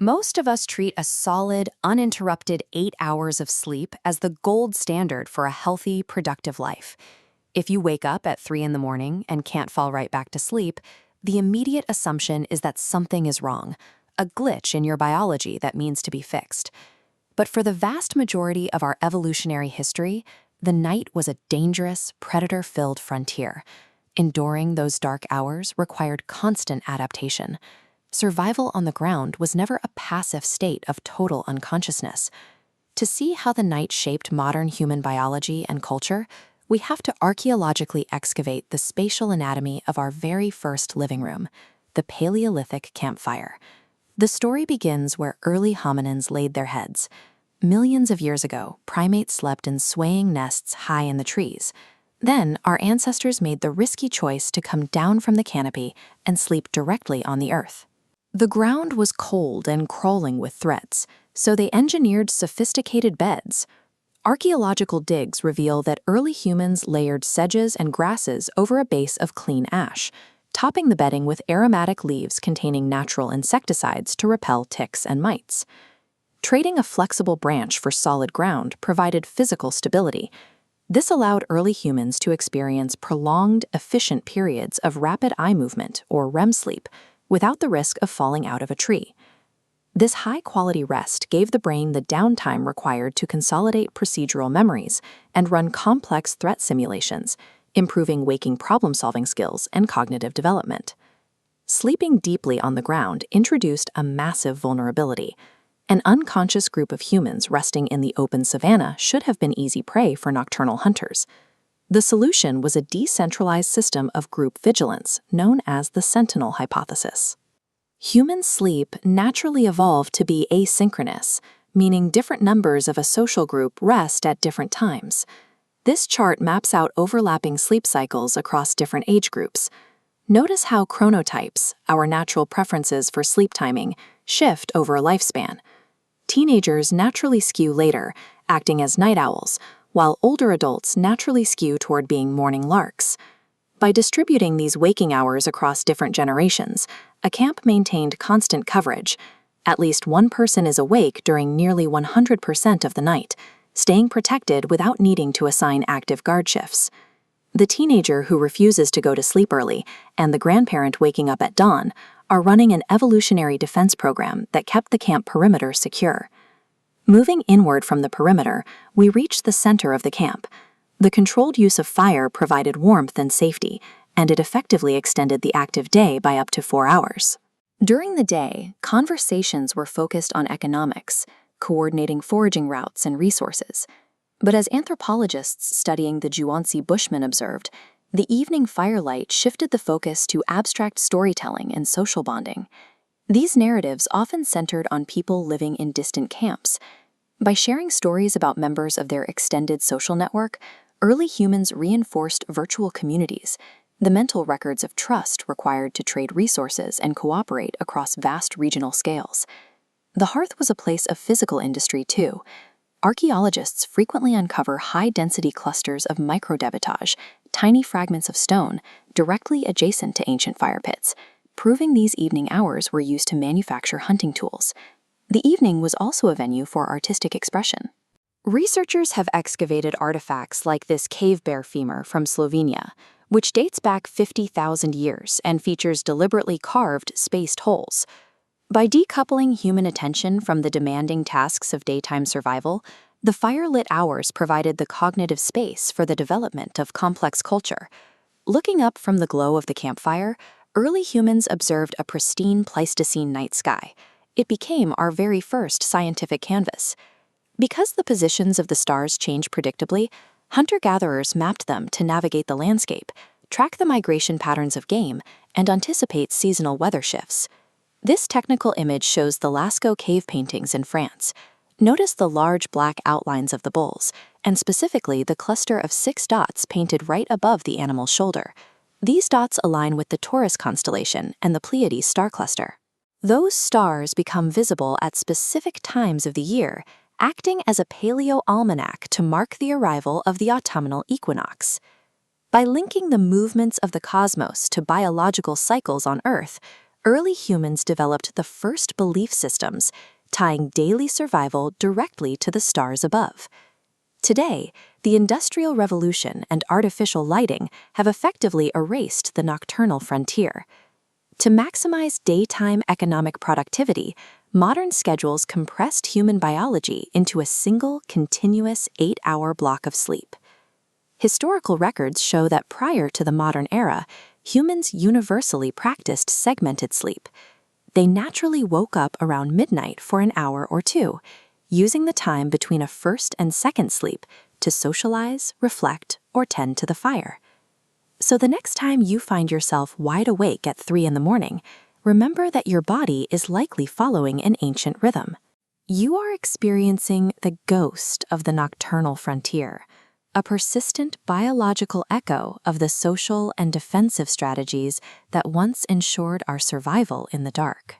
Most of us treat a solid, uninterrupted 8 hours of sleep as the gold standard for a healthy, productive life. If you wake up at 3 in the morning and can't fall right back to sleep, the immediate assumption is that something is wrong, a glitch in your biology that means to be fixed. But for the vast majority of our evolutionary history, the night was a dangerous, predator-filled frontier. Enduring those dark hours required constant adaptation. Survival on the ground was never a passive state of total unconsciousness. To see how the night shaped modern human biology and culture, we have to archaeologically excavate the spatial anatomy of our very first living room, the Paleolithic campfire. The story begins where early hominins laid their heads. Millions of years ago, primates slept in swaying nests high in the trees. Then, our ancestors made the risky choice to come down from the canopy and sleep directly on the earth. The ground was cold and crawling with threats, so they engineered sophisticated beds. Archaeological digs reveal that early humans layered sedges and grasses over a base of clean ash, topping the bedding with aromatic leaves containing natural insecticides to repel ticks and mites. Trading a flexible branch for solid ground provided physical stability. This allowed early humans to experience prolonged, efficient periods of rapid eye movement, or REM sleep, without the risk of falling out of a tree. This high-quality rest gave the brain the downtime required to consolidate procedural memories and run complex threat simulations, improving waking problem-solving skills and cognitive development. Sleeping deeply on the ground introduced a massive vulnerability. An unconscious group of humans resting in the open savanna should have been easy prey for nocturnal hunters. The solution was a decentralized system of group vigilance known as the Sentinel Hypothesis. Human sleep naturally evolved to be asynchronous, meaning different numbers of a social group rest at different times. This chart maps out overlapping sleep cycles across different age groups. Notice how chronotypes, our natural preferences for sleep timing, shift over a lifespan. Teenagers naturally skew later, acting as night owls, while older adults naturally skew toward being morning larks. By distributing these waking hours across different generations, a camp maintained constant coverage. At least one person is awake during nearly 100% of the night, staying protected without needing to assign active guard shifts. The teenager who refuses to go to sleep early and the grandparent waking up at dawn are running an evolutionary defense program that kept the camp perimeter secure. Moving inward from the perimeter, we reached the center of the camp. The controlled use of fire provided warmth and safety, and it effectively extended the active day by up to 4 hours. During the day, conversations were focused on economics, coordinating foraging routes and resources. But as anthropologists studying the Zhuangzi Bushmen observed, the evening firelight shifted the focus to abstract storytelling and social bonding. These narratives often centered on people living in distant camps. By sharing stories about members of their extended social network, early humans reinforced virtual communities, the mental records of trust required to trade resources and cooperate across vast regional scales. The hearth was a place of physical industry, too. Archaeologists frequently uncover high-density clusters of microdebitage, tiny fragments of stone, directly adjacent to ancient fire pits, proving these evening hours were used to manufacture hunting tools. The evening was also a venue for artistic expression. Researchers have excavated artifacts like this cave bear femur from Slovenia, which dates back 50,000 years and features deliberately carved, spaced holes. By decoupling human attention from the demanding tasks of daytime survival, the fire-lit hours provided the cognitive space for the development of complex culture. Looking up from the glow of the campfire, early humans observed a pristine Pleistocene night sky. It became our very first scientific canvas. Because the positions of the stars change predictably, hunter-gatherers mapped them to navigate the landscape, track the migration patterns of game, and anticipate seasonal weather shifts. This technical image shows the Lascaux cave paintings in France. Notice the large black outlines of the bulls, and specifically the cluster of 6 dots painted right above the animal's shoulder. These dots align with the Taurus constellation and the Pleiades star cluster. Those stars become visible at specific times of the year, acting as a paleo-almanac to mark the arrival of the autumnal equinox. By linking the movements of the cosmos to biological cycles on Earth, early humans developed the first belief systems, tying daily survival directly to the stars above. Today, the Industrial Revolution and artificial lighting have effectively erased the nocturnal frontier. To maximize daytime economic productivity, modern schedules compressed human biology into a single, continuous 8-hour block of sleep. Historical records show that prior to the modern era, humans universally practiced segmented sleep. They naturally woke up around midnight for an hour or two, using the time between a first and second sleep to socialize, reflect, or tend to the fire. So the next time you find yourself wide awake at 3 in the morning, remember that your body is likely following an ancient rhythm. You are experiencing the ghost of the nocturnal frontier, a persistent biological echo of the social and defensive strategies that once ensured our survival in the dark.